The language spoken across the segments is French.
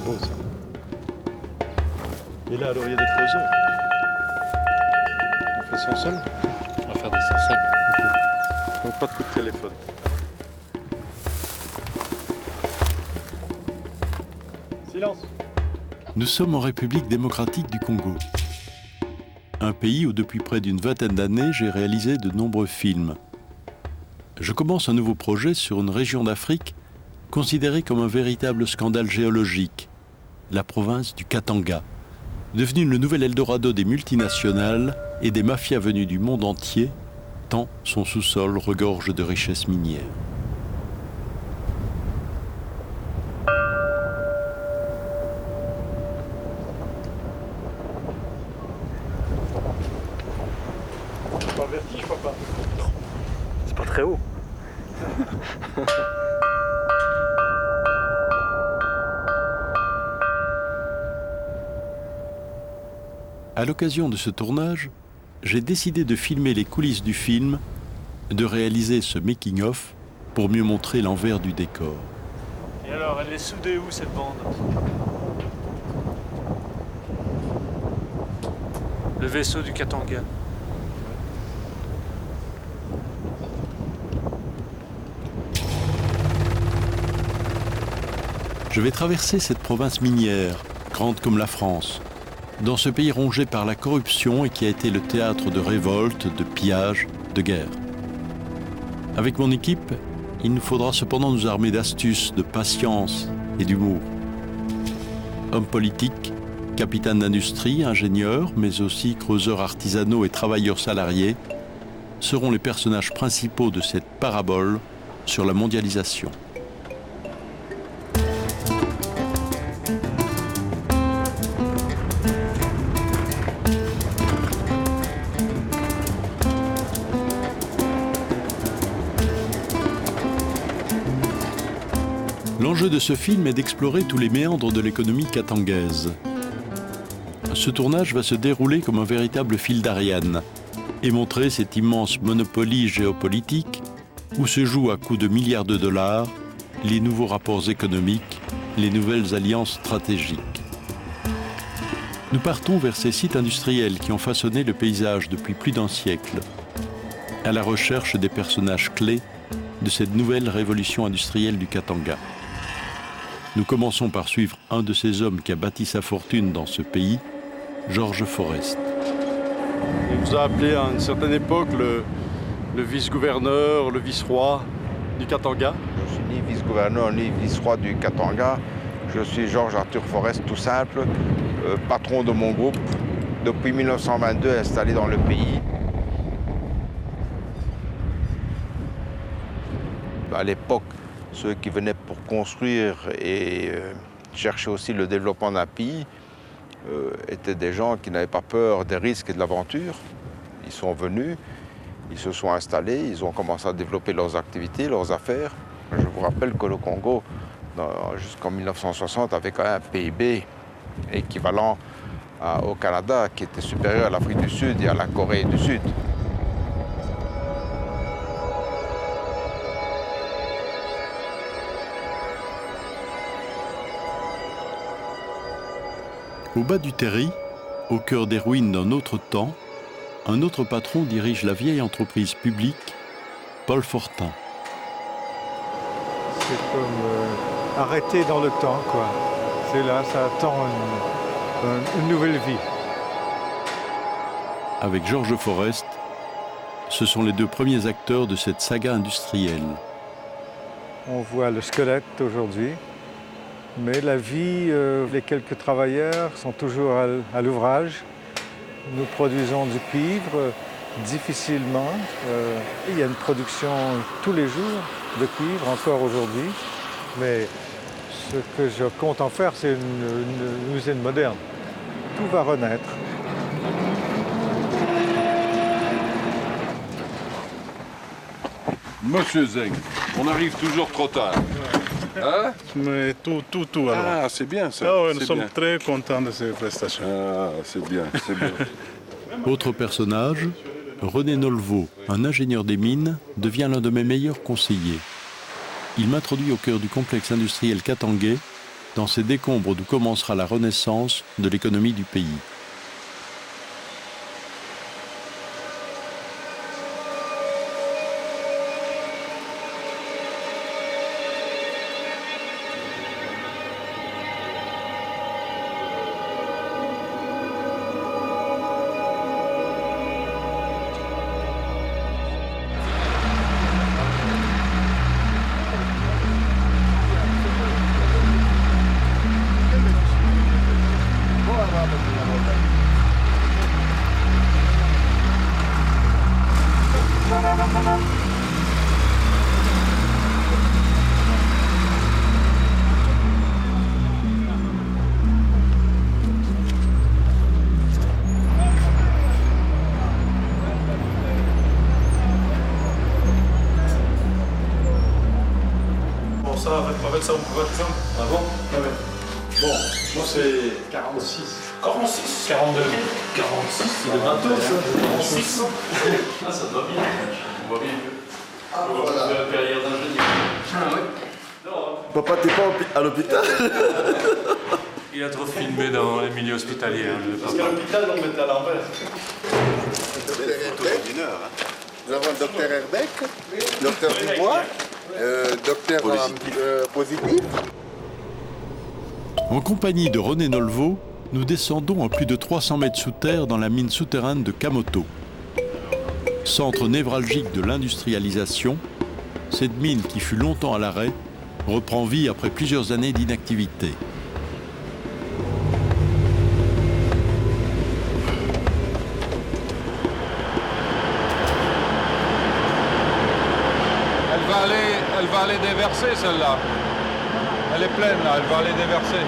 c'est beau ça. Et là, alors, il y a des creusets. On fait son seul. On va faire des sarcelles. Donc pas de coup de téléphone. Silence. Nous sommes en République démocratique du Congo. Un pays où depuis près d'une vingtaine d'années, j'ai réalisé de nombreux films. Je commence un nouveau projet sur une région d'Afrique considérée comme un véritable scandale géologique, la province du Katanga, devenue le nouvel Eldorado des multinationales et des mafias venues du monde entier, tant son sous-sol regorge de richesses minières. Pas le vertige, papa. C'est pas très haut. À l'occasion de ce tournage, j'ai décidé de filmer les coulisses du film, de réaliser ce making-of pour mieux montrer l'envers du décor. Et alors, elle est soudée où cette bande? Le vaisseau du Katanga. Je vais traverser cette province minière, grande comme la France, dans ce pays rongé par la corruption et qui a été le théâtre de révoltes, de pillages, de guerres. Avec mon équipe, il nous faudra cependant nous armer d'astuces, de patience et d'humour. Hommes politiques, capitaines d'industrie, ingénieurs, mais aussi creuseurs artisanaux et travailleurs salariés, seront les personnages principaux de cette parabole sur la mondialisation. L'enjeu de ce film est d'explorer tous les méandres de l'économie katangaise. Ce tournage va se dérouler comme un véritable fil d'Ariane et montrer cet immense monopoly géopolitique où se jouent à coups de milliards de dollars les nouveaux rapports économiques, les nouvelles alliances stratégiques. Nous partons vers ces sites industriels qui ont façonné le paysage depuis plus d'un siècle, à la recherche des personnages clés de cette nouvelle révolution industrielle du Katanga. Nous commençons par suivre un de ces hommes qui a bâti sa fortune dans ce pays, George Forrest. Il vous a appelé à une certaine époque le vice-gouverneur, le vice-roi du Katanga. Je suis ni vice-gouverneur ni vice-roi du Katanga. Je suis Georges Arthur Forrest, tout simple, patron de mon groupe, depuis 1922 installé dans le pays. À l'époque, ceux qui venaient pour construire et chercher aussi le développement d'un pays étaient des gens qui n'avaient pas peur des risques et de l'aventure. Ils sont venus, ils se sont installés, ils ont commencé à développer leurs activités, leurs affaires. Je vous rappelle que le Congo, jusqu'en 1960, avait quand même un PIB équivalent au Canada, qui était supérieur à l'Afrique du Sud et à la Corée du Sud. Au bas du terri, au cœur des ruines d'un autre temps, un autre patron dirige la vieille entreprise publique, Paul Fortin. C'est comme arrêté dans le temps, quoi. C'est là, ça attend une nouvelle vie. Avec George Forrest, ce sont les deux premiers acteurs de cette saga industrielle. On voit le squelette aujourd'hui, mais la vie, les quelques travailleurs sont toujours à l'ouvrage. Nous produisons du cuivre difficilement. Il y a une production tous les jours de cuivre, encore aujourd'hui. Mais ce que je compte en faire, c'est une usine moderne. Tout va renaître. Monsieur Zeng, on arrive toujours trop tard. Hein? Mais tout alors. Ah, c'est bien ça. Ah ouais, nous c'est sommes bien. très contents de ces prestations. Ah, c'est bien, c'est bien. Autre personnage, René Nolvo, un ingénieur des mines, devient l'un de mes meilleurs conseillers. Il m'introduit au cœur du complexe industriel katangais dans ces décombres d'où commencera la renaissance de l'économie du pays. Bon, ça, en fait, ça, on peut pas exemple. Ah bon? Ouais, ouais. Bon, moi, c'est 46. 46? 42. 46, c'est le bateau, ça. 46. Ah, ça doit bien. On voit bien. Ah, voilà. La carrière d'ingénieur. Ah, ouais. Papa, t'es pas à l'hôpital? Il a trop filmé dans les milieux hospitaliers. Parce qu'à l'hôpital, on mettait à l'envers. Nous avons le docteur Herbeck, docteur Dubois, docteur Positif. En compagnie de René Nolvo, nous descendons à plus de 300 mètres sous terre dans la mine souterraine de Kamoto. Centre névralgique de l'industrialisation, cette mine qui fut longtemps à l'arrêt reprend vie après plusieurs années d'inactivité. Elle va aller déverser celle-là. Elle est pleine là, elle va aller déverser.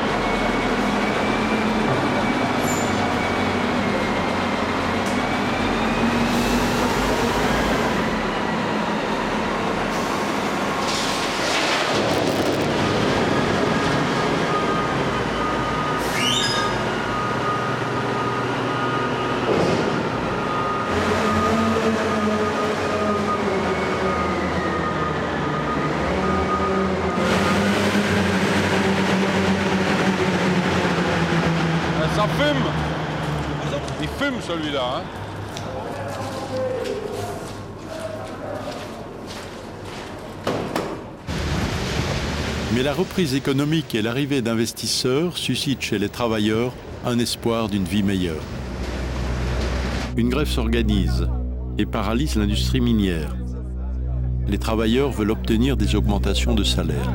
Ça fume. Il fume celui-là. Hein. Mais la reprise économique et l'arrivée d'investisseurs suscitent chez les travailleurs un espoir d'une vie meilleure. Une grève s'organise et paralyse l'industrie minière. Les travailleurs veulent obtenir des augmentations de salaire.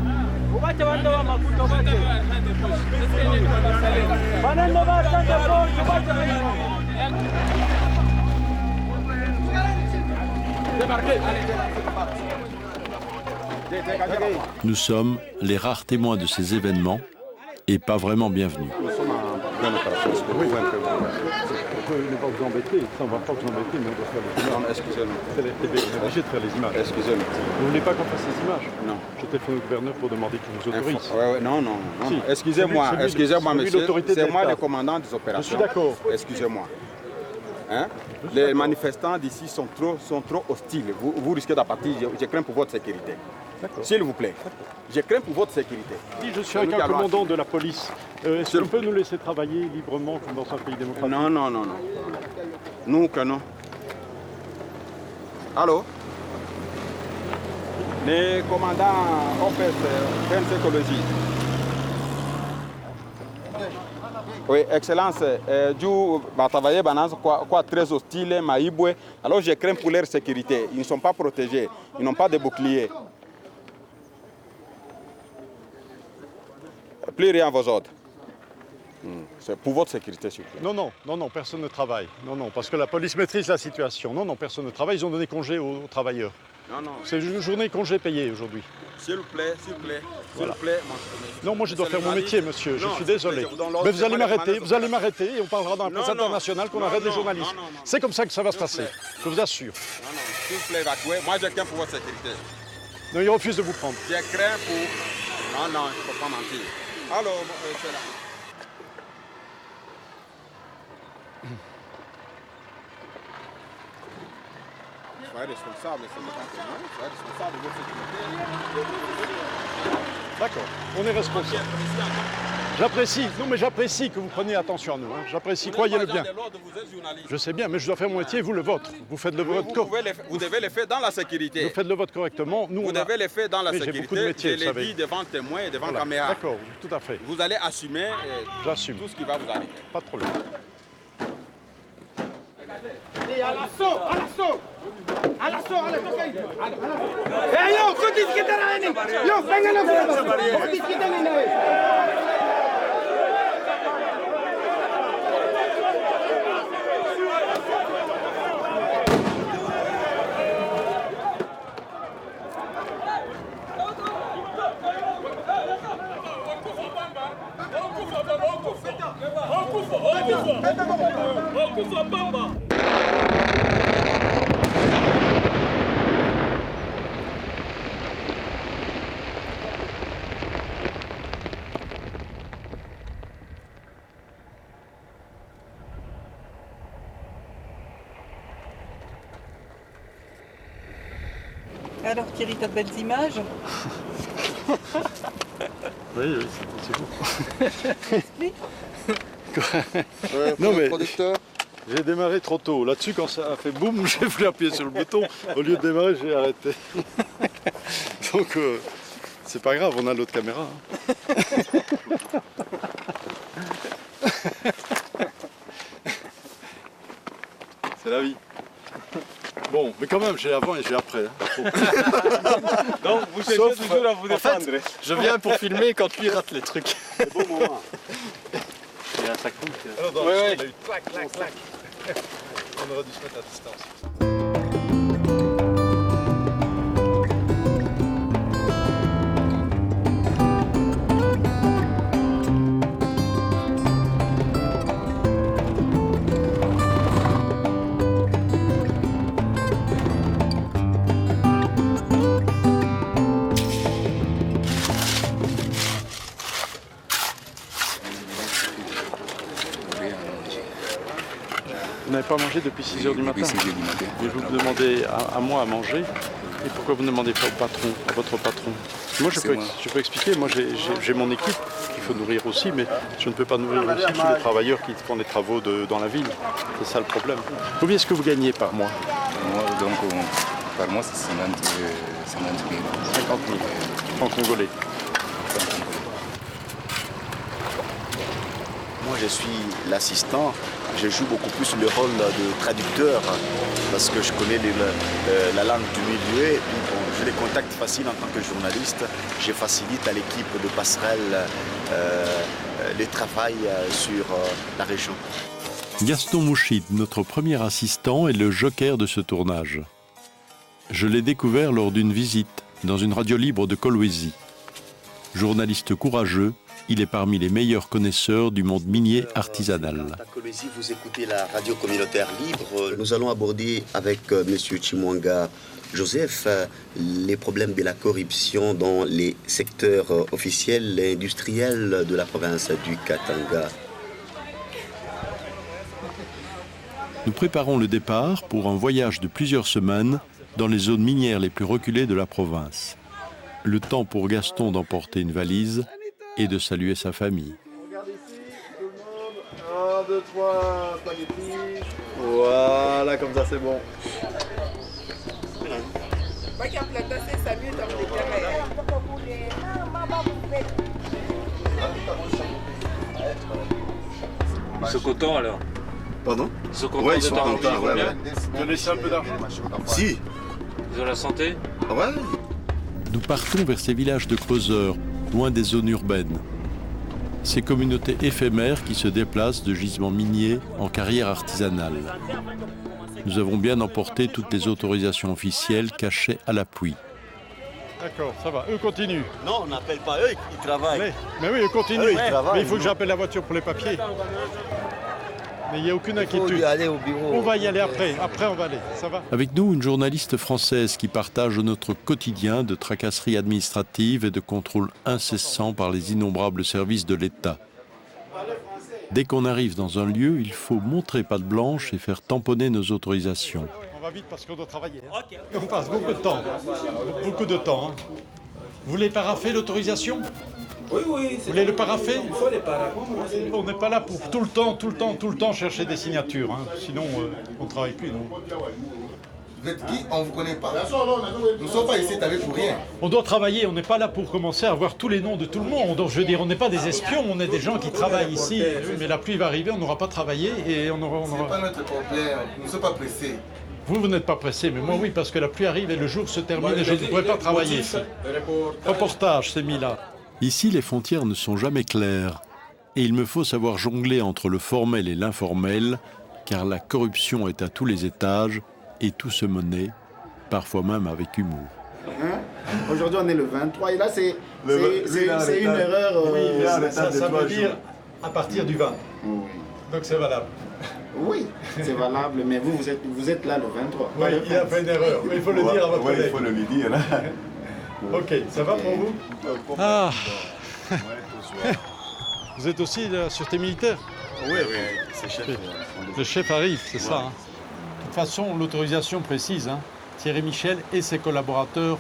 Nous sommes les rares témoins de ces événements et pas vraiment bienvenus. Nous sommes dans l'opération. Oui, on ne va pas vous embêter, ça on va pas vous embêter, mais on doit faire les images. Non, excusez-moi. On est obligé de faire les images. Excusez-moi. Vous voulez pas qu'on fasse ces images? Non. Je téléphone au gouverneur pour demander qu'il nous autorise. Ouais, non. Si. Excusez-moi, monsieur, c'est moi le commandant des opérations. Je suis d'accord. Excusez-moi. Hein? Les manifestants d'ici sont trop hostiles. Vous risquez d'en partir. Je crains pour votre sécurité. S'il vous plaît. Je crains pour votre sécurité. Si je suis avec un commandant de la police, est-ce qu'on peut nous laisser travailler librement comme dans un pays démocratique? Non. Nous que non. Allô? Les commandants OPS, écologie. Oui, Excellence, du travailler quoi très hostile, maïboué. Alors je crains pour leur sécurité. Ils ne sont pas protégés, ils n'ont pas de bouclier. Plus rien à vos ordres. C'est pour votre sécurité, s'il vous plaît. Non, personne ne travaille. Non, parce que la police maîtrise la situation. Non, personne ne travaille. Ils ont donné congé aux travailleurs. Non. C'est une journée congé payée aujourd'hui. S'il vous plaît. Voilà. Non, moi je dois faire mon métier, monsieur. Je suis désolé. Mais vous allez m'arrêter et on parlera dans la presse internationale qu'on arrête les journalistes. C'est comme ça que ça va se passer, je vous assure. Non, s'il vous plaît, évacuez. Moi, je crains pour votre sécurité. Non, il refuse de vous prendre. Je crains pour... Non, il ne faut pas mentir. Allô, c'est là. Soyez responsable, c'est le temps que moi. Soyez responsable de votre sécurité. D'accord, on est responsable. J'apprécie, non mais j'apprécie que vous preniez attention à nous. Hein. J'apprécie, croyez-le bien. Je sais bien, mais je dois faire mon métier, vous le vôtre. Vous faites le vôtre correctement. Vous devez le faire dans la sécurité. Vous faites le vôtre correctement. Nous, vous devez le faire dans la sécurité. J'ai beaucoup de métiers, je l'ai dit devant témoins et devant caméra. D'accord, tout à fait. Vous allez assumer J'assume. tout ce qui va vous arriver. Pas de problème. Et à l'assaut, à l'assaut. À l'assaut, à l'assaut. Eh yo, kuti kita nani? Yo, pengen apa? Kuti kita nani? Alors Thierry, t'as de belles images? Oui, c'est beau. Non mais j'ai démarré trop tôt. Là-dessus, quand ça a fait boum, j'ai voulu appuyer sur le bouton. Au lieu de démarrer, j'ai arrêté. Donc c'est pas grave, on a l'autre caméra. Hein. C'est la vie. Bon, mais quand même, j'ai avant et j'ai après. Hein. Donc, vous cherchez toujours à vous défendre. En fait, je viens pour filmer quand lui rate les trucs. C'est bon moment. Il y a un sac rouge. Oui. Clac, clac, clac. On aurait dû se mettre à distance. Vous n'avez pas mangé depuis 6 h du matin. Et vous me demandez à moi à manger. Et pourquoi vous ne demandez pas au patron, à votre patron? Moi, je peux expliquer. Moi, j'ai mon équipe qu'il faut nourrir aussi, mais je ne peux pas nourrir aussi tous les travailleurs qui font des travaux dans la ville. C'est ça le problème. Combien est-ce que vous gagnez par mois? Par mois, c'est 50 000. 50 000 francs congolais. Moi, je suis l'assistant. Je joue beaucoup plus le rôle de traducteur parce que je connais la langue du milieu. Et puis, bon, j'ai des contacts faciles en tant que journaliste. Je facilite à l'équipe de passerelle le travail sur la région. Gaston Mouchid, notre premier assistant, est le joker de ce tournage. Je l'ai découvert lors d'une visite dans une radio libre de Kolwezi. Journaliste courageux, il est parmi les meilleurs connaisseurs du monde minier artisanal. À Kolwezi, vous écoutez la radio communautaire libre. Nous allons aborder avec M. Chimwanga Joseph les problèmes de la corruption dans les secteurs officiels et industriels de la province du Katanga. Nous préparons le départ pour un voyage de plusieurs semaines dans les zones minières les plus reculées de la province. Le temps pour Gaston d'emporter une valise et de saluer sa famille. Regarde ici, tout le monde. 1, 2, 3, spaghetti. Voilà, comme ça c'est bon. Moi qui ai un plat d'assez, ça mieux dans les carrés. Ils sont contents alors? Pardon? Ils sont contents ouais, ils sont contents. Vous laissez un peu d'argent? Si. Ils ont la santé? Ouais. Nous partons vers ces villages de creuseurs, loin des zones urbaines. Ces communautés éphémères qui se déplacent de gisements miniers en carrière artisanale. Nous avons bien emporté toutes les autorisations officielles cachées à l'appui. D'accord, ça va. Eux continuent. Non, on n'appelle pas eux, ils travaillent. Mais oui, eux continuent. Eux, ils travaillent, mais il faut que j'appelle la voiture pour les papiers. Mais il n'y a aucune inquiétude. aller au bureau. On va y aller après. Après, on va aller. Ça va? Avec nous, une journaliste française qui partage notre quotidien de tracasseries administratives et de contrôles incessants par les innombrables services de l'État. Dès qu'on arrive dans un lieu, il faut montrer patte blanche et faire tamponner nos autorisations. On va vite parce qu'on doit travailler. Hein. On passe beaucoup de temps. Beaucoup de temps. Hein. Vous voulez paraffer l'autorisation? Oui. Vous voulez le paraffer? Il faut les paraffer. On n'est pas là pour tout le temps chercher des signatures. Hein. Sinon, on ne travaille plus. Non. Vous êtes qui? On ne vous connaît pas. Nous ne sommes pas ici pour rien. On doit travailler, on n'est pas là pour commencer à avoir tous les noms de tout le monde. Donc, je veux dire, on n'est pas des espions, on est des gens qui travaillent ici. Mais la pluie va arriver, on n'aura pas travaillé et on aura... Ce n'est pas notre problème, nous ne sommes pas pressés. Vous n'êtes pas pressé, mais moi oui, parce que la pluie arrive et le jour se termine et je ne pourrais pas travailler ici. Reportage, c'est mis là. Ici, les frontières ne sont jamais claires et il me faut savoir jongler entre le formel et l'informel, car la corruption est à tous les étages et tout se monnaie, parfois même avec humour. Hein? Aujourd'hui, on est le 23 et là, c'est une erreur. Oui, ça veut dire à partir du 20. Oui. Donc c'est valable. Oui, c'est valable, mais vous êtes là le 23. Oui, il a fait une erreur, mais il faut le dire à votre collègue. Il faut le lui dire. Là. Ok, ça va pour vous? Ah. Vous êtes aussi de la sûreté militaire? Oui, c'est chef. Le chef arrive, c'est ça. Hein. De toute façon, l'autorisation précise, hein, Thierry Michel et ses collaborateurs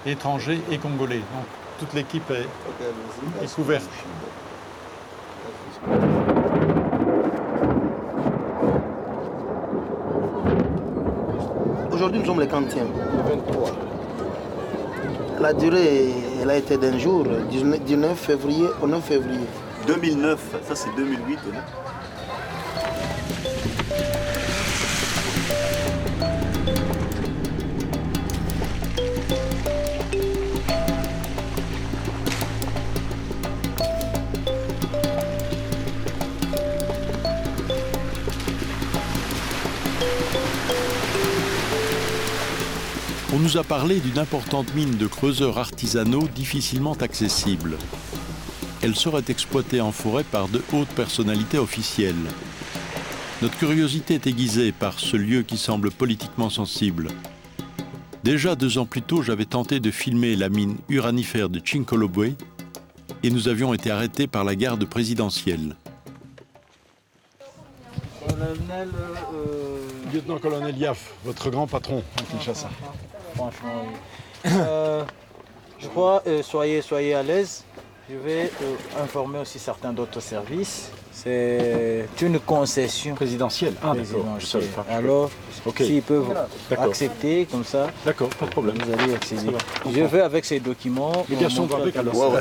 étrangers et congolais. Donc toute l'équipe est couverte. Aujourd'hui, nous sommes le 40e. La durée, elle a été d'un jour, du 9 février au 9 février. 2009, ça c'est 2008. Hein. On nous a parlé d'une importante mine de creuseurs artisanaux difficilement accessible. Elle serait exploitée en forêt par de hautes personnalités officielles. Notre curiosité est aiguisée par ce lieu qui semble politiquement sensible. Déjà 2 ans plus tôt, j'avais tenté de filmer la mine uranifère de Chinkolobwe et nous avions été arrêtés par la garde présidentielle. Colonel, Lieutenant-colonel Yaf, votre grand patron à Kinshasa. Franchement, oui. Je crois, soyez à l'aise. Je vais informer aussi certains d'autres services. C'est une concession présidentielle. Ah, d'accord. Je savais pas. Alors, s'ils peuvent accepter comme ça, d'accord, pas de problème. Vous allez accéder. Je vais avec ces documents. Les garçons vont avec alors.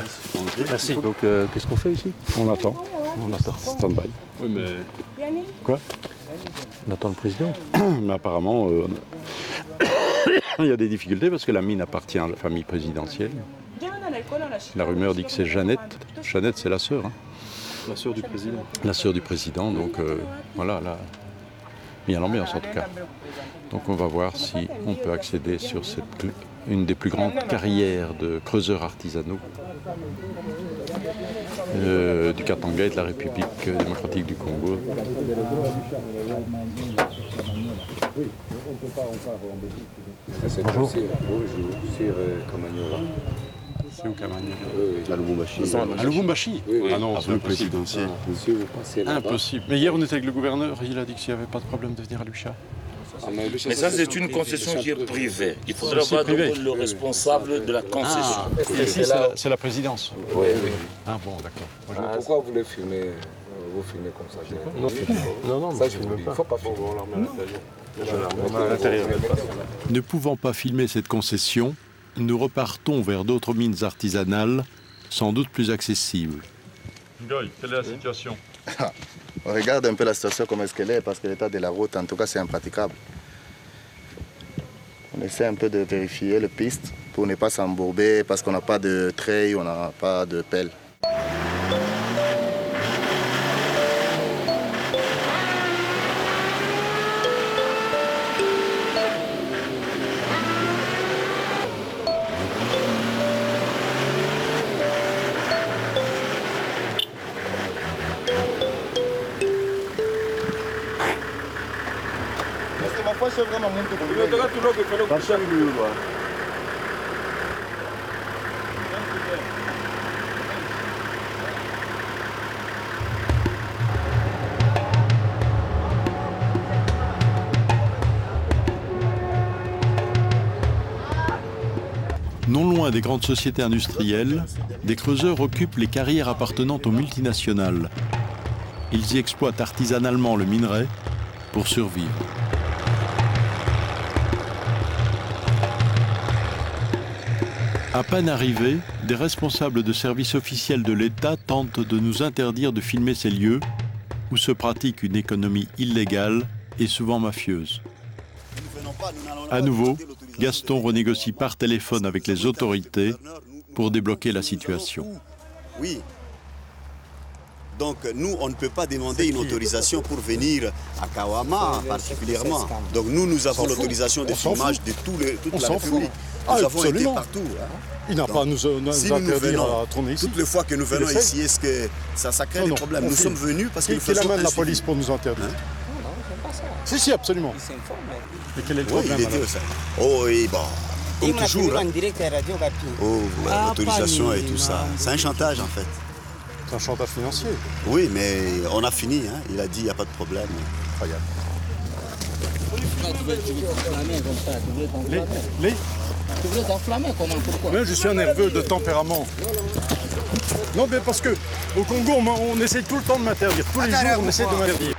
Merci. Donc, qu'est-ce qu'on fait ici? On attend. On attend. Stand-by. Oui, mais. Quoi? On attend le président. Mais apparemment, il y a des difficultés parce que la mine appartient à la famille présidentielle. La rumeur dit que c'est Jeannette. Jeannette, c'est la sœur. Hein. La sœur du président. La sœur du président, donc voilà, là, il y a l'ambiance en tout cas. Donc on va voir si on peut accéder sur une des plus grandes carrières de creuseurs artisanaux du Katanga et de la République démocratique du Congo. Bonjour. C'est où Kamagnola? À Lubumbashi. À Lubumbashi? Oui. Ah non, c'est le présidentiel. Impossible. Mais hier on était avec le gouverneur, il a dit qu'il n'y avait pas de problème de venir à Lucha. Mais ça, c'est une concession qui est privée. Il faudra voir le responsable de la concession. Et ici, c'est la présidence. Oui. Ah bon, d'accord. Pourquoi vous voulez filmer? Vous filmez comme ça? Non, ça, je ne filme pas. Il ne faut pas filmer. Ne pouvant pas filmer cette concession, nous repartons vers d'autres mines artisanales, sans doute plus accessibles. Ngoy, quelle est la situation? On regarde un peu la situation comme est-ce qu'elle est, parce que l'état de la route, en tout cas, c'est impraticable. On essaie un peu de vérifier les pistes pour ne pas s'embourber, parce qu'on n'a pas de treille, on n'a pas de pelle. C'est vraiment Non loin des grandes sociétés industrielles, des creuseurs occupent les carrières appartenant aux multinationales. Ils y exploitent artisanalement le minerai pour survivre. À peine arrivés, des responsables de services officiels de l'État tentent de nous interdire de filmer ces lieux où se pratique une économie illégale et souvent mafieuse. À nouveau, Gaston renégocie par téléphone avec les autorités pour débloquer la situation. Oui. Donc nous, on ne peut pas demander une autorisation pour venir à Kawama particulièrement. Donc nous avons l'autorisation de filmage de toute la République. Nous avons été partout. Hein. Il n'a pas à nous interdire à tourner ici. Toutes les fois que nous venons ici, est-ce que ça crée des problèmes? Nous sommes venus parce que nous faisons amène la police pour nous interdire? Si, absolument. Mais quel est le problème? Oh oui, bon. Comme toujours. En direct à Radio Gapi. Oh, l'autorisation et tout ça. C'est un chantage en fait. C'est un chantage financier. Oui, mais on a fini. Hein. Il a dit il n'y a pas de problème. Incroyable. Tu voulais t'enflammer comment? Pourquoi? Mais je suis un nerveux de tempérament. Non, mais parce que au Congo, on essaie tout le temps de m'interdire. Tous les jours, on essaie de m'interdire.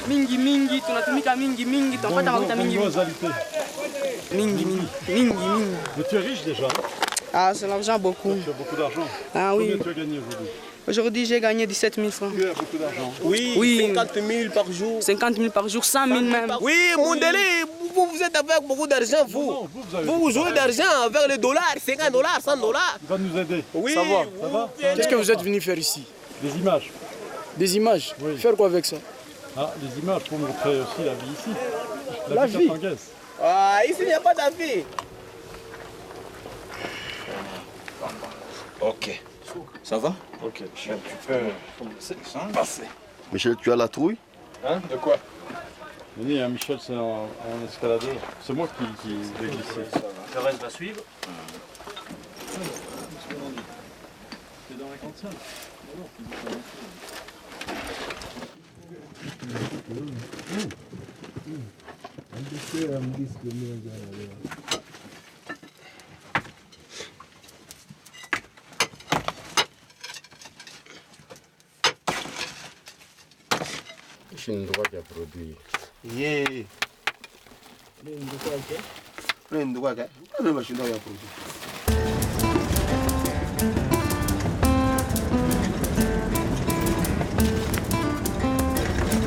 Mingi, tunatumika mingi, tunapata makuta mingi. Mingi. Mais tu es riche déjà. Ah, c'est l'argent beaucoup. Tu as beaucoup d'argent. Ah oui. Combien tu as gagné aujourd'hui? Aujourd'hui, j'ai gagné 17 000 francs. Tu as beaucoup d'argent. Oui, 50 000 par jour. 50 000 par jour, 100 000 même. Oui, Mondele, vous êtes avec beaucoup d'argent, vous. Vous jouez d'argent avec les dollars, 50 dollars, 100 dollars. Il va nous aider. Oui. Ça va? Qu'est-ce que vous êtes venu faire ici? Des images. Des images? Oui. Faire quoi avec ça? Ah, des images pour montrer aussi la vie ici. La vie katangaise. Ah, ici il n'y a pas de vie. Ok. Ça va? Ok. Tu peux passer. Michel, tu as la trouille? Hein? De quoi? Venez, hein, Michel, c'est en escaladeur. C'est moi qui vais glisser. Le reste va suivre. C'est dans la cantine. C'est une drogue à produire. Yeah. Une drogue à produire.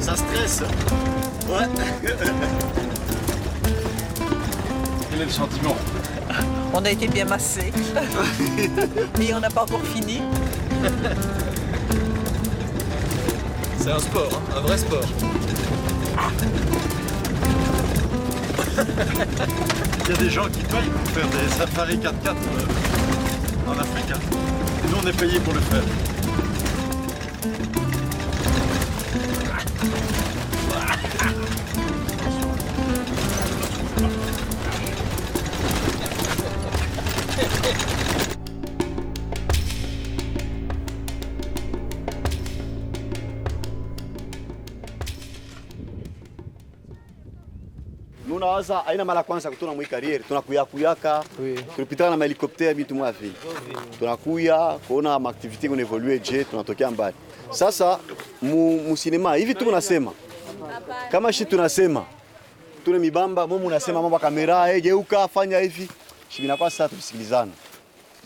Ça stresse. Ouais. Quel est le sentiment? On a été bien massés. Et on n'a pas encore fini. C'est un sport, hein, un vrai sport. Il y a des gens qui payent pour faire des safaris 4x4 en Afrique. Nous, on est payés pour le faire. Sasa aina mara kwanza kutuna mwi kariere tunakuyaka tulipitana na helikoptera bitu mwafi tunakuya kuona maaktivite kuna evolue je tunatokea mbali. Sasa mu sinema hivi tu tunasema kama shi tunasema tuna mibamba mumu unasema mambo kamera geuka fanya hivi shibina kwa sasa tusikilizana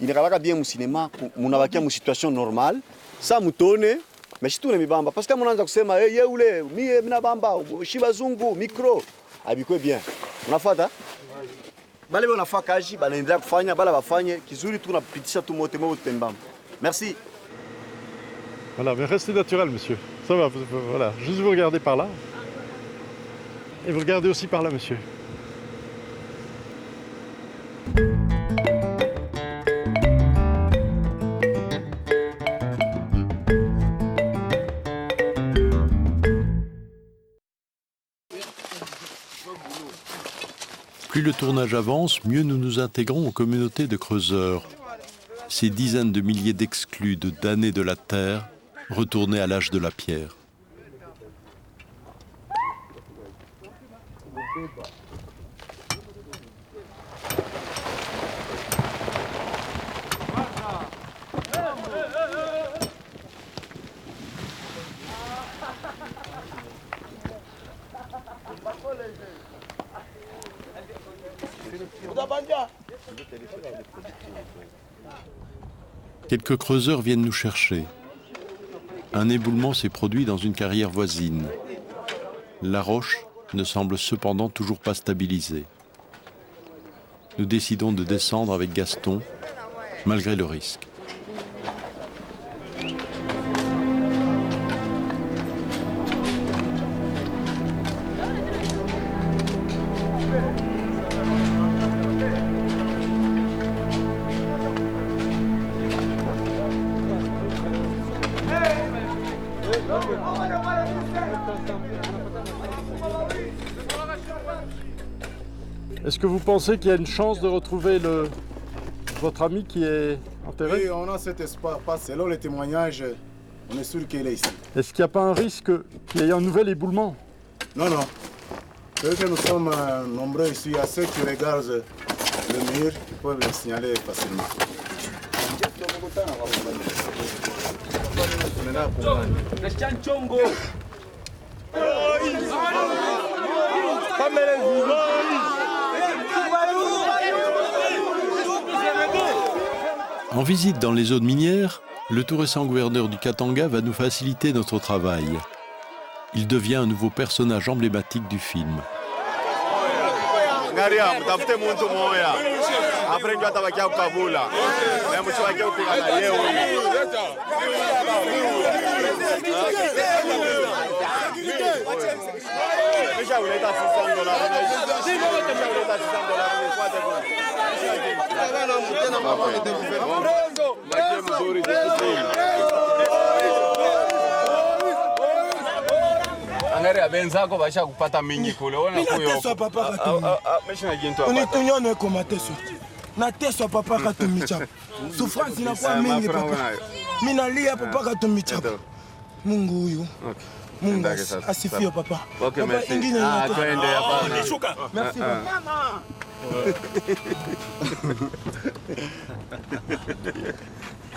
inakalaka bien mu sinema munabakia mu situation normale sa mutone meshi tuna mibamba parce que munaanza kusema ye ule mie mina bamba shibazungu micro abikwe bien. Unafuata? Bale wanafaa kazi, banaendelea kufanya, bala bafanye kizuri tu tunapitisha tu mote moto tembam. Merci. Voilà, mais restez naturel, monsieur. Ça va, voilà. Juste vous regardez par là. Et vous regardez aussi par là, monsieur. Plus le tournage avance, mieux nous nous intégrons aux communautés de creuseurs. ces dizaines de milliers d'exclus, de damnés de la terre, retournés à l'âge de la pierre. Quelques creuseurs viennent nous chercher. Un éboulement s'est produit dans une carrière voisine. La roche ne semble cependant toujours pas stabilisée. Nous décidons de descendre avec Gaston, malgré le risque. Est-ce que vous pensez qu'il y a une chance de retrouver votre ami qui est enterré? Oui, on a cet espoir. Selon les témoignages, on est sûr qu'il est ici. Est-ce qu'il n'y a pas un risque qu'il y ait un nouvel éboulement? Non, non. Vu que nous sommes nombreux ici, à ceux qui regardent le mur, ils peuvent le signaler facilement. En visite dans les zones minières, le tout récent gouverneur du Katanga va nous faciliter notre travail. Il devient un nouveau personnage emblématique du film. Benzako basha kupata mingi kule ona kuyo papa unitunyone kwa mateso nateswa papa katumicha souffrance inakuwa mingi papa mimi nalia papa katumicha Mungu huyu Mungu asifiwe papa. Okay, papa merci. Ingine twende hapa. Nishuka. Merci mama.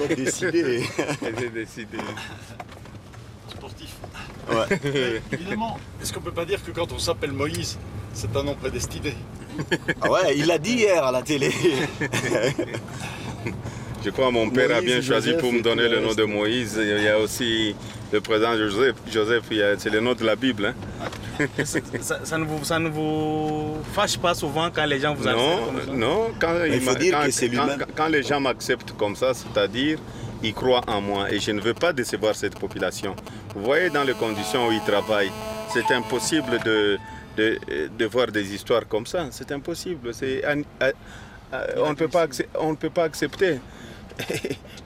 Décidé. J'ai décidé. Sportif. Ouais. Évidemment, est-ce qu'on peut pas dire que quand on s'appelle Moïse, c'est un nom prédestiné? Ah ouais, il l'a dit hier à la télé. Je crois que mon père a bien choisi pour me donner le nom de Moïse. Il y a aussi le président Joseph, c'est le nom de la Bible. Hein. Ça ne vous fâche pas souvent quand les gens vous acceptent comme ça? Non, quand les gens m'acceptent comme ça, c'est-à-dire ils croient en moi et je ne veux pas décevoir cette population. Vous voyez dans les conditions où ils travaillent, c'est impossible de voir des histoires comme ça. C'est impossible. On ne peut pas accepter.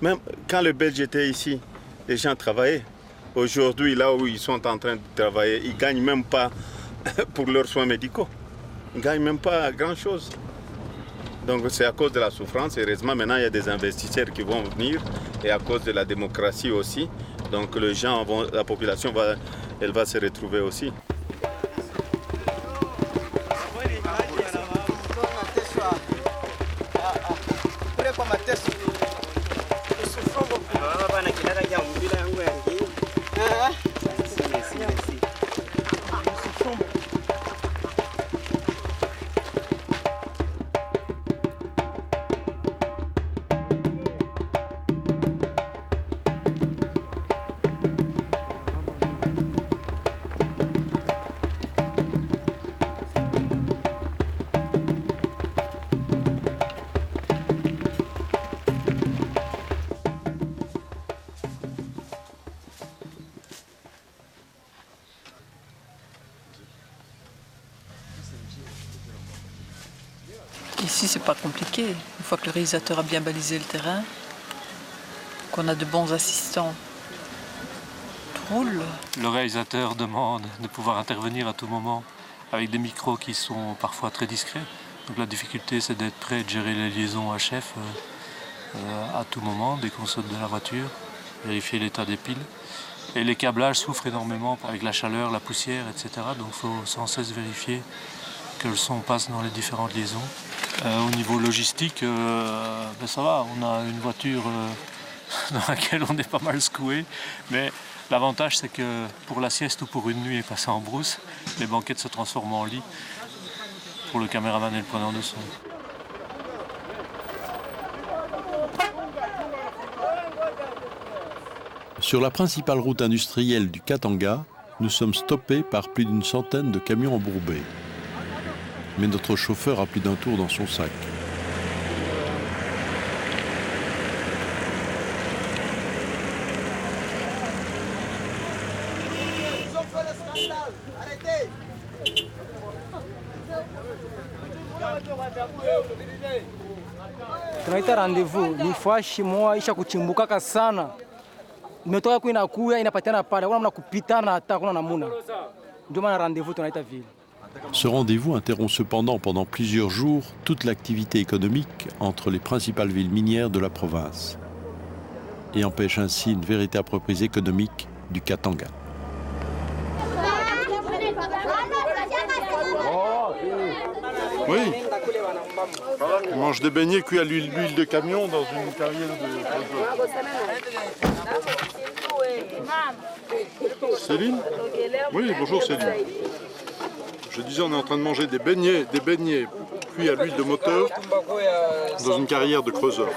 Même quand le Belge était ici, les gens travaillaient. Aujourd'hui, là où ils sont en train de travailler, ils ne gagnent même pas pour leurs soins médicaux. Ils ne gagnent même pas grand-chose. Donc c'est à cause de la souffrance. Heureusement, maintenant, il y a des investisseurs qui vont venir. Et à cause de la démocratie aussi. Donc la population elle va se retrouver aussi. Ici, c'est pas compliqué. Une fois que le réalisateur a bien balisé le terrain, qu'on a de bons assistants, tout roule. Le réalisateur demande de pouvoir intervenir à tout moment avec des micros qui sont parfois très discrets. Donc la difficulté, c'est d'être prêt, de gérer les liaisons à chef à tout moment dès qu'on saute de la voiture, vérifier l'état des piles. Et les câblages souffrent énormément avec la chaleur, la poussière, etc. Donc il faut sans cesse vérifier que le son passe dans les différentes liaisons. Au niveau logistique, ben ça va, on a une voiture dans laquelle on est pas mal secoué, mais l'avantage c'est que pour la sieste ou pour une nuit et passer en brousse, les banquettes se transforment en lit pour le caméraman et le preneur de son. Sur la principale route industrielle du Katanga, nous sommes stoppés par plus d'une centaine de camions embourbés. Mais notre chauffeur a plus d'un tour dans son sac. Tunaita rendezvous ni fashi moja isha kuchimbukaka sana. Imetoka kwa inakuya inapatiana pale, kuna kupitana hata kuna namuna. Ndio maana rendezvous tunaita vile. Ce rendez-vous interrompt cependant pendant plusieurs jours toute l'activité économique entre les principales villes minières de la province et empêche ainsi une véritable reprise économique du Katanga. Oui. On mange des beignets cuits à l'huile de camion dans une carrière de... Céline? Oui, bonjour Céline. Je disais, on est en train de manger des beignets cuits à l'huile de moteur dans une carrière de creuseur.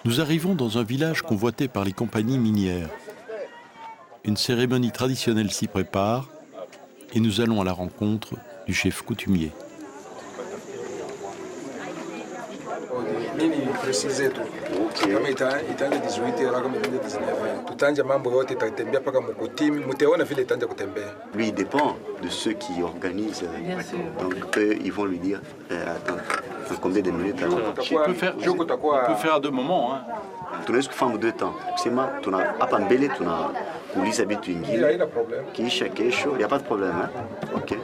Nous arrivons dans un village convoité par les compagnies minières. Une cérémonie traditionnelle s'y prépare et nous allons à la rencontre du chef coutumier. Lui, il dépend de ceux qui organisent. Donc, eux, ils vont lui dire attends, combien de minutes alors? On peut faire à deux moments. Hein. Tunaweza kufanya deux temps. Kusema hapa mbele tunauliza vitu vingine kisha kesho, il n'y a pas de problème. Hein? OK.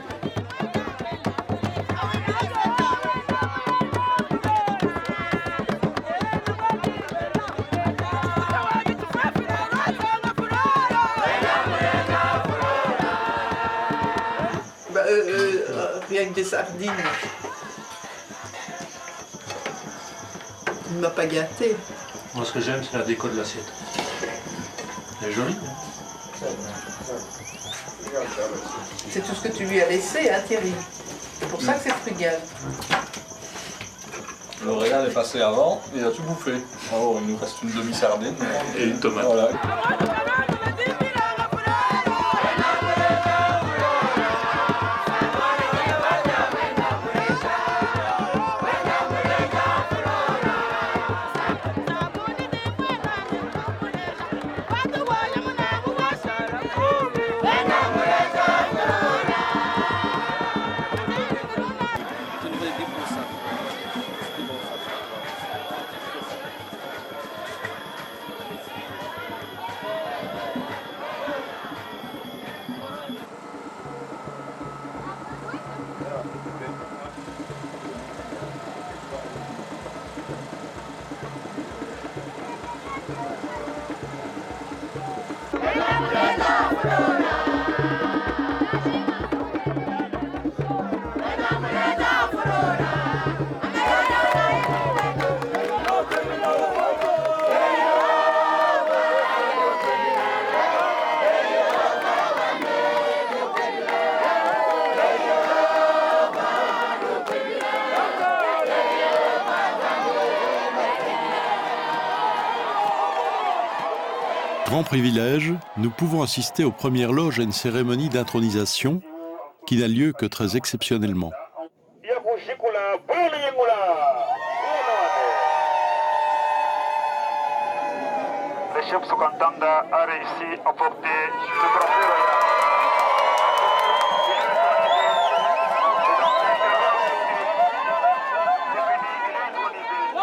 Rien que des sardines. Il ne m'a pas gâté. Moi, ce que j'aime, c'est la déco de l'assiette. Elle est jolie. Hein? C'est tout ce que tu lui as laissé, hein, Thierry. C'est pour ça que c'est frugal. Le régal est passé avant, il a tout bouffé. Oh, il nous reste une demi-sardine. Et une tomate. Voilà. Grand privilège, nous pouvons assister aux premières loges à une cérémonie d'intronisation qui n'a lieu que très exceptionnellement. Le chef Sukantanda a réussi à porter le drapeau royal.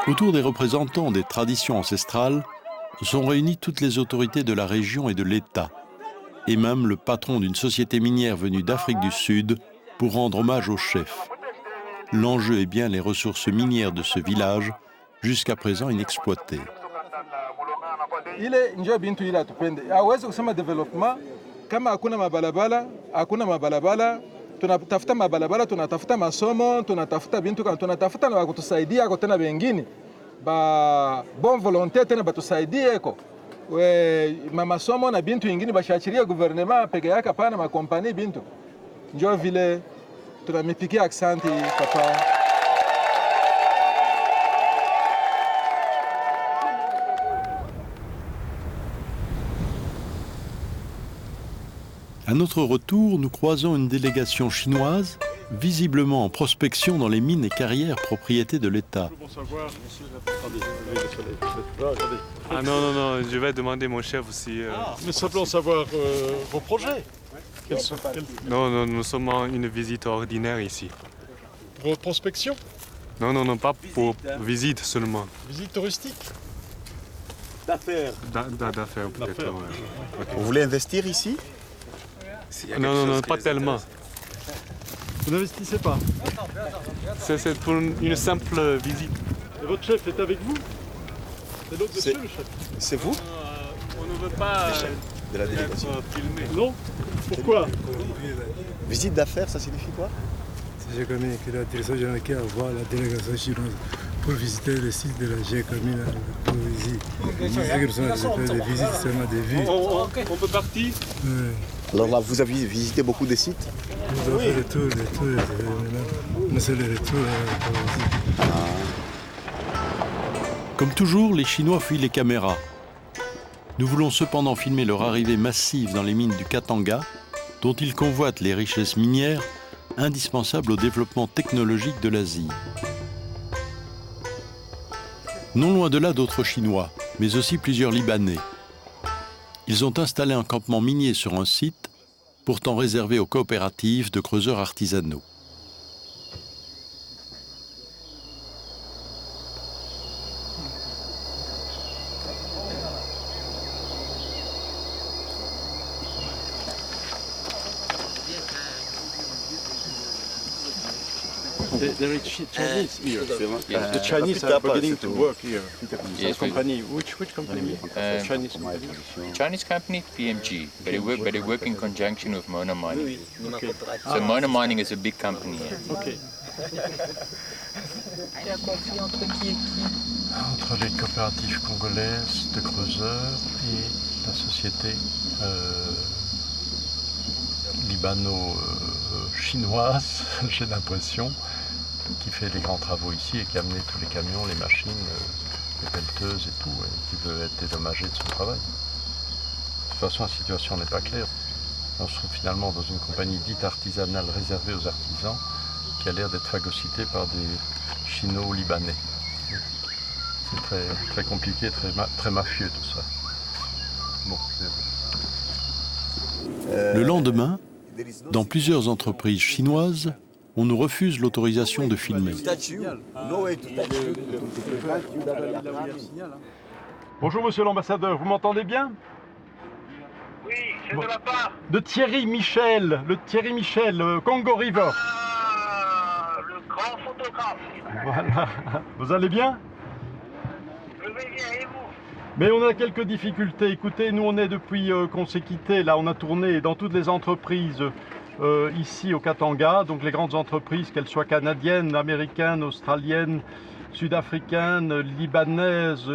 Autour des représentants des traditions ancestrales sont réunies toutes les autorités de la région et de l'État, et même le patron d'une société minière venue d'Afrique du Sud pour rendre hommage au chef. L'enjeu est bien les ressources minières de ce village, jusqu'à présent inexploitées. Ile njoo bintu ile atupende. Hawezi kusema development kama hakuna mabalabala, tunatafuta mabalabala, tunatafuta masomo, tunatafuta bintu kama tunatafuta na kutusaidia kwa tena wengine. Ba bon volonté tena batusaidie ko. We masomo na bintu ingine bashachiria gouvernement peke yake hapana makompani bintu. Njoo vile tunamitikia aksanti papa. À notre retour, nous croisons une délégation chinoise, visiblement en prospection dans les mines et carrières propriété de l'État. Ah non, je vais demander mon chef aussi. Mais simplement savoir vos projets. Non, nous sommes en une visite ordinaire ici. Pour prospection? Non, pas pour visite seulement. Visite touristique? D'affaires. D'affaires, peut-être. Okay. Vous voulez investir ici? Non, pas tellement. Vous n'investissez pas? C'est pour une simple visite. Et votre chef est avec vous? C'est l'autre dessus, le chef? C'est vous? On ne veut pas de la délégation. Filmer. Non? Pourquoi? Visite d'affaires, ça signifie quoi? J'ai commis que la direction générale qui envoie la délégation chinoise pour visiter le site de la GECOMI pour visiter. Des visites, seulement des vues. On peut partir? Alors là, vous avez visité beaucoup de sites? Nous avons fait le tour, mais c'est le retour. Comme toujours, les Chinois fuient les caméras. Nous voulons cependant filmer leur arrivée massive dans les mines du Katanga, dont ils convoitent les richesses minières indispensables au développement technologique de l'Asie. Non loin de là, d'autres Chinois, mais aussi plusieurs Libanais. Ils ont installé un campement minier sur un site, pourtant réservé aux coopératives de creuseurs artisanaux. There is Chinese here. The Chinese are beginning to work here. Yes, company. Which company? Chinese company. Chinese company, PMG, but they work in conjunction with Mona Mining. Okay. So Mona Mining is a big company here. Okay. Il y a conflit entre qui et qui? Entre les coopératives congolaises de creuseurs et la société libano-chinoise, j'ai l'impression, qui fait les grands travaux ici et qui a amené tous les camions, les machines, les pelleteuses et tout, et qui veut être dédommagé de son travail. De toute façon, la situation n'est pas claire. On se trouve finalement dans une compagnie dite artisanale réservée aux artisans qui a l'air d'être phagocytée par des chino-libanais. C'est très, très compliqué, très mafieux tout ça. Bon, le lendemain, dans plusieurs entreprises chinoises, on nous refuse l'autorisation de filmer. Bonjour monsieur l'ambassadeur, vous m'entendez bien? Oui, c'est de la part de Thierry Michel, Congo River. Le grand photographe. Voilà, vous allez bien? Je vais bien, et vous? Mais on a quelques difficultés. Écoutez, nous on est depuis qu'on s'est quitté, là on a tourné dans toutes les entreprises ici au Katanga, donc les grandes entreprises, qu'elles soient canadiennes, américaines, australiennes, sud-africaines, libanaises,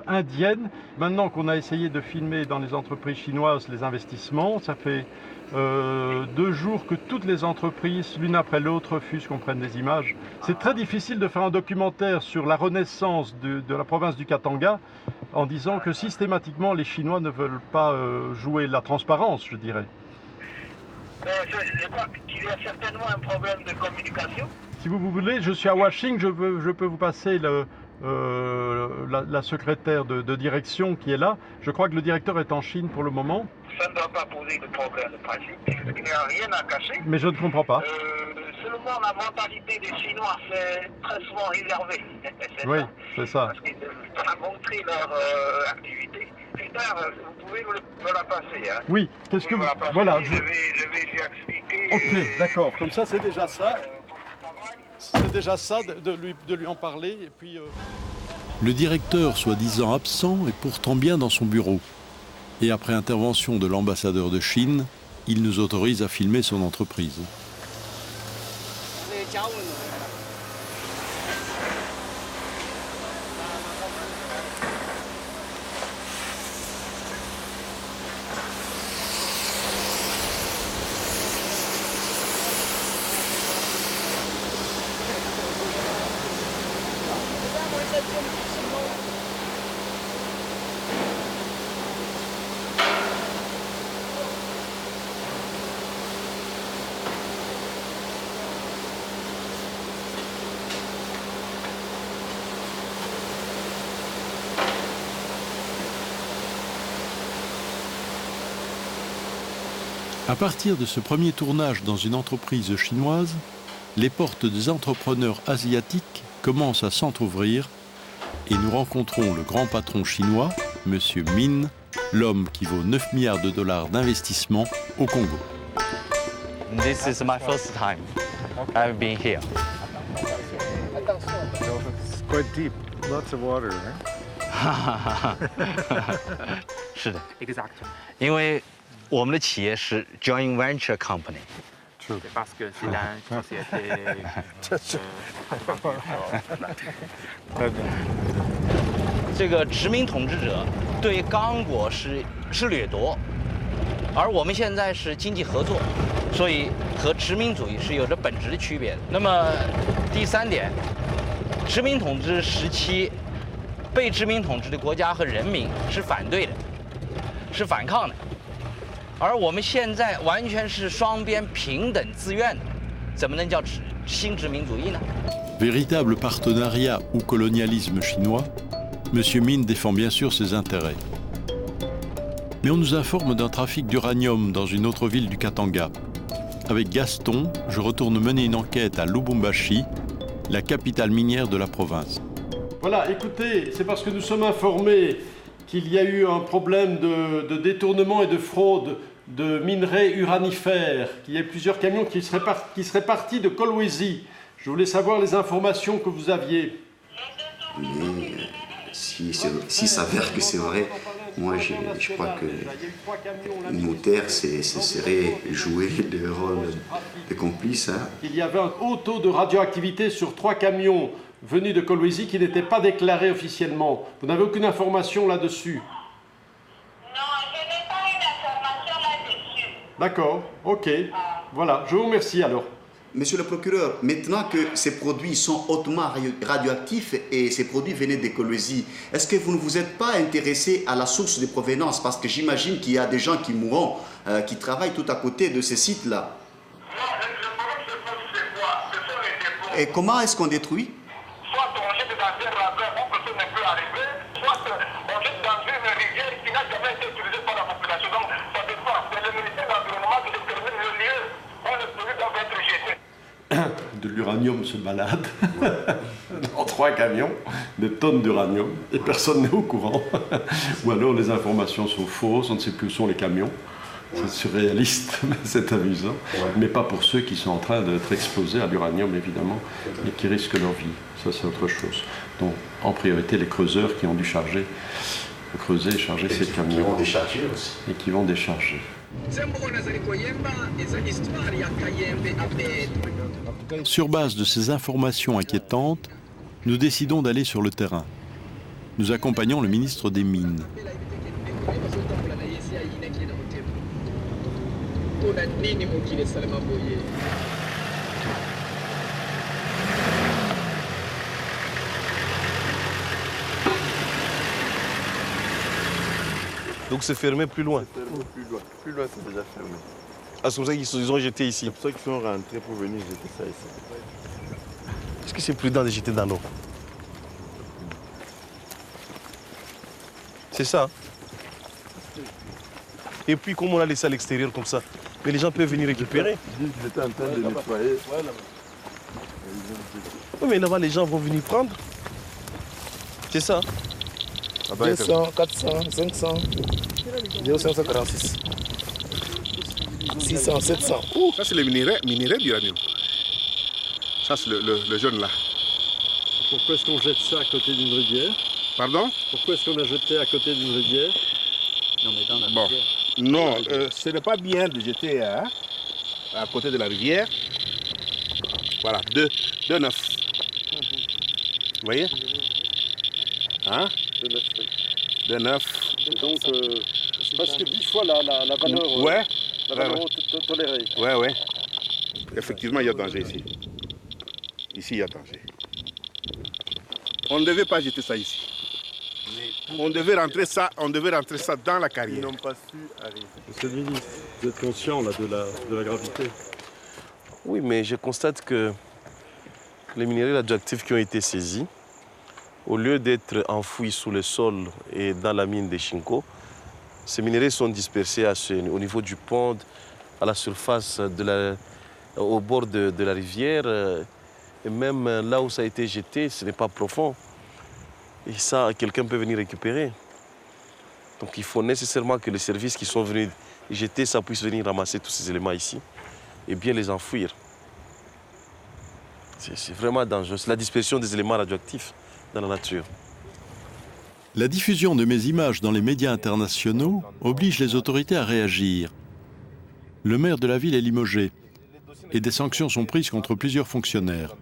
indiennes. Maintenant qu'on a essayé de filmer dans les entreprises chinoises les investissements, ça fait 2 jours que toutes les entreprises, l'une après l'autre, refusent qu'on prenne des images. C'est très difficile de faire un documentaire sur la renaissance de la province du Katanga en disant que systématiquement les Chinois ne veulent pas jouer la transparence, je dirais. Je crois qu'il y a certainement un problème de communication. Si vous voulez, je suis à Washington, je peux vous passer la secrétaire de direction qui est là. Je crois que le directeur est en Chine pour le moment. Ça ne doit pas poser de problème de principe, parce qu'il n'y a rien à cacher. Mais je ne comprends pas. Seulement la mentalité des Chinois, c'est très souvent réservée. Oui, c'est ça. Parce qu'ils ne veulent pas montrer leur activité. Plus tard, vous pouvez me la passer. Hein. Oui, qu'est-ce que vous... Voilà. Je vais lui expliquer. Ok, d'accord. Comme ça, c'est déjà ça. C'est déjà ça de lui en parler. Et puis, Le directeur, soi-disant absent, est pourtant bien dans son bureau. Et après intervention de l'ambassadeur de Chine, il nous autorise à filmer son entreprise. À partir de ce premier tournage dans une entreprise chinoise, les portes des entrepreneurs asiatiques commencent à s'entrouvrir et nous rencontrons le grand patron chinois, M. Min, l'homme qui vaut 9 milliards de dollars d'investissement au Congo. This is my first time I've been here. It's quite deep, lots of water, right? 是的 ，exactly. 因为我们的企业是 joint venture company. Parce que c'est une société. 这个殖民统治者对刚果是掠夺，而我们现在是经济合作，所以和殖民主义是有着本质的区别的。那么第三点，殖民统治时期被殖民统治的国家和人民是反对的，是反抗的。 而我们现在完全是双边平等自愿的，怎么能叫新殖民主义呢？ Véritable partenariat ou colonialisme chinois, M. Min défend bien sûr ses intérêts. Mais on nous informe d'un trafic d'uranium dans une autre ville du Katanga. Avec Gaston, je retourne mener une enquête à Lubumbashi, la capitale minière de la province. Voilà, écoutez, c'est parce que nous sommes informés qu'il y a eu un problème de détournement et de fraude de minerais uranifères, qu'il y a plusieurs camions qui seraient partis de Kolwezi. Je voulais savoir les informations que vous aviez. Mais si s'avère que c'est vrai, moi je crois que nos terres serait jouer le rôle de complice. Hein. Il y avait un haut taux de radioactivité sur 3 camions venus de Kolwezi qui n'étaient pas déclarés officiellement. Vous n'avez aucune information là-dessus? D'accord, ok. Voilà, je vous remercie alors. Monsieur le procureur, maintenant que ces produits sont hautement radioactifs et ces produits venaient de Kolwezi, est-ce que vous ne vous êtes pas intéressé à la source de provenance? Parce que j'imagine qu'il y a des gens qui mourront, qui travaillent tout à côté de ces sites-là. Et comment est-ce qu'on détruit? Soit on jette dans un ravin où personne ne peut arriver, soit on jette dans une rivière qui n'a jamais été utilisée par la population. Donc ça dépend. C'est le ministère de l'Environnement qui détermine le lieu où le produit doit être jeté. De l'uranium se balade dans 3 camions, des tonnes d'uranium, et personne n'est au courant. Ou alors les informations sont fausses, on ne sait plus où sont les camions. C'est surréaliste, c'est amusant, mais pas pour ceux qui sont en train d'être exposés à l'uranium, évidemment, et qui risquent leur vie. Ça, c'est autre chose. Donc, en priorité, les creuseurs qui ont dû creuser et charger ces camions. Qui vont décharger aussi. Et qui vont décharger. Sur base de ces informations inquiétantes, nous décidons d'aller sur le terrain. Nous accompagnons le ministre des Mines. Donc c'est fermé plus loin. C'est fermé plus loin. Plus loin, c'est déjà fermé. Ah, c'est pour ça qu'ils ont jeté ici. C'est pour ça qu'ils sont rentrés pour venir jeter ça ici. Est-ce que c'est prudent de jeter dans l'eau? C'est ça. Et puis, comme on a laissé à l'extérieur comme ça, mais les gens peuvent venir récupérer. Ils étaient en train de nettoyer. Oui, mais là-bas, les gens vont venir prendre. C'est ça. 200, 400, 500, 0546, 600, 700. Ça, c'est le minerai d'uranium. Ça, c'est le jaune là. Pourquoi est-ce qu'on jette ça à côté d'une rivière? Pardon? Pourquoi est-ce qu'on a jeté à côté d'une rivière? Non, mais dans la rivière. Non, ce n'est pas bien de jeter à côté de la rivière. Voilà, 2,9. Vous voyez? Hein? 2,9. Donc, presque 10 fois la valeur, ouais. La valeur tolérée. Ouais, ouais. Effectivement, il y a danger ici. Ici, il y a danger. On ne devait pas jeter ça ici. On devait rentrer ça dans la carrière. Ils n'ont pas su arriver. Monsieur le ministre, vous êtes conscient là, de la gravité? Oui, mais je constate que les minerais radioactifs qui ont été saisis, au lieu d'être enfouis sous le sol et dans la mine de Chinko, ces minerais sont dispersés au niveau du pont, à la surface, au bord de la rivière. Et même là où ça a été jeté, ce n'est pas profond. Et ça, quelqu'un peut venir récupérer. Donc il faut nécessairement que les services qui sont venus jeter ça puissent venir ramasser tous ces éléments ici et bien les enfouir. C'est vraiment dangereux. C'est la dispersion des éléments radioactifs dans la nature. La diffusion de mes images dans les médias internationaux oblige les autorités à réagir. Le maire de la ville est limogé et des sanctions sont prises contre plusieurs fonctionnaires.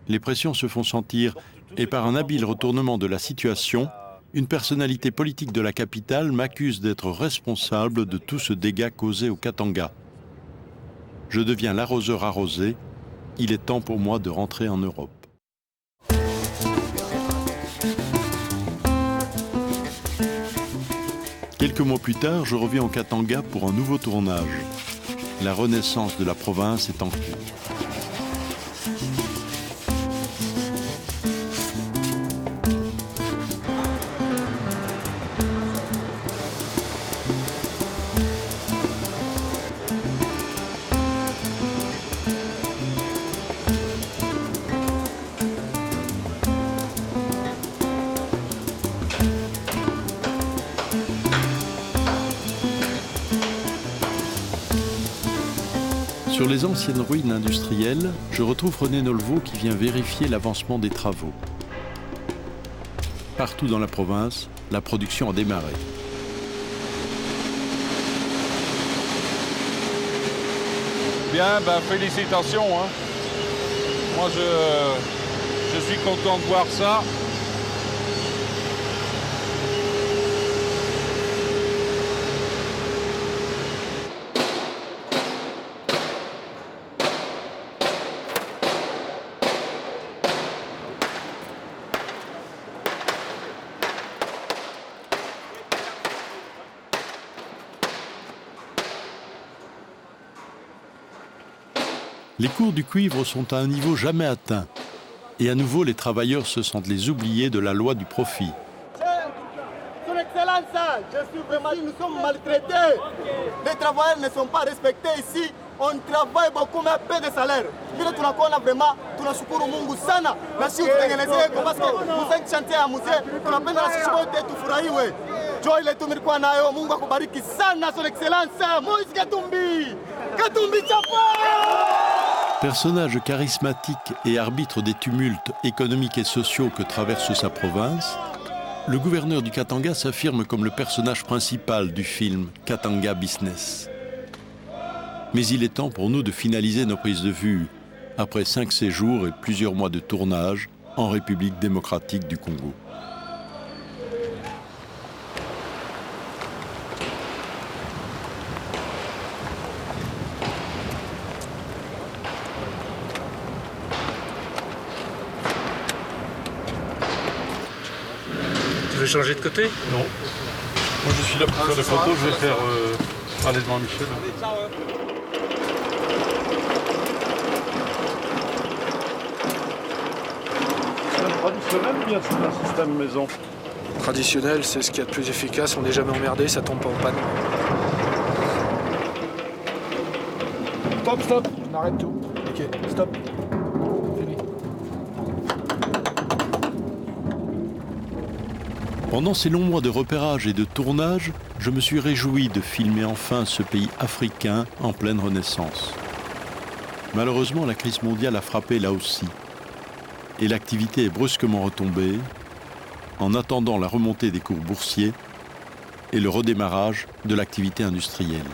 Les pressions se font sentir et par un habile retournement de la situation, une personnalité politique de la capitale m'accuse d'être responsable de tout ce dégât causé au Katanga. Je deviens l'arroseur arrosé. Il est temps pour moi de rentrer en Europe. Quelques mois plus tard, je reviens au Katanga pour un nouveau tournage. La renaissance de la province est en cours. Sur les anciennes ruines industrielles, je retrouve René Nolvo qui vient vérifier l'avancement des travaux. Partout dans la province, la production a démarré. Bien, ben, félicitations. Hein. Moi, je suis content de voir ça. Les cours du cuivre sont à un niveau jamais atteint. Et à nouveau, les travailleurs se sentent les oubliés de la loi du profit. Son Excellence, je suis vraiment... Nous sommes maltraités. Les travailleurs ne sont pas respectés ici. On travaille beaucoup, mais à peu de salaire. Vile tunakuona vraiment, tunashukuru Mungu sana. Na sisi tutengenezee kwa sababu muziki chantia ya mzee, tunapenda na sisi wote tufurahiwe. Joy ile tumilikuwa nayo, Mungu akubariki sana Son Excellence. Moïse Katumbi. Katumbi Chapa! Personnage charismatique et arbitre des tumultes économiques et sociaux que traverse sa province, le gouverneur du Katanga s'affirme comme le personnage principal du film Katanga Business. Mais il est temps pour nous de finaliser nos prises de vue, après 5 séjours et plusieurs mois de tournage en République démocratique du Congo. Tu veux changer de côté? Non. Moi je suis là pour faire des photos, je vais faire parler devant Michel. C'est un traditionnel ou bien c'est un système maison? Traditionnel, c'est ce qu'il y a de plus efficace, on n'est jamais emmerdé, ça tombe pas en panne. Stop, on arrête tout. Ok, stop. Fini. Pendant ces longs mois de repérage et de tournage, je me suis réjoui de filmer enfin ce pays africain en pleine renaissance. Malheureusement, la crise mondiale a frappé là aussi. Et l'activité est brusquement retombée, en attendant la remontée des cours boursiers et le redémarrage de l'activité industrielle.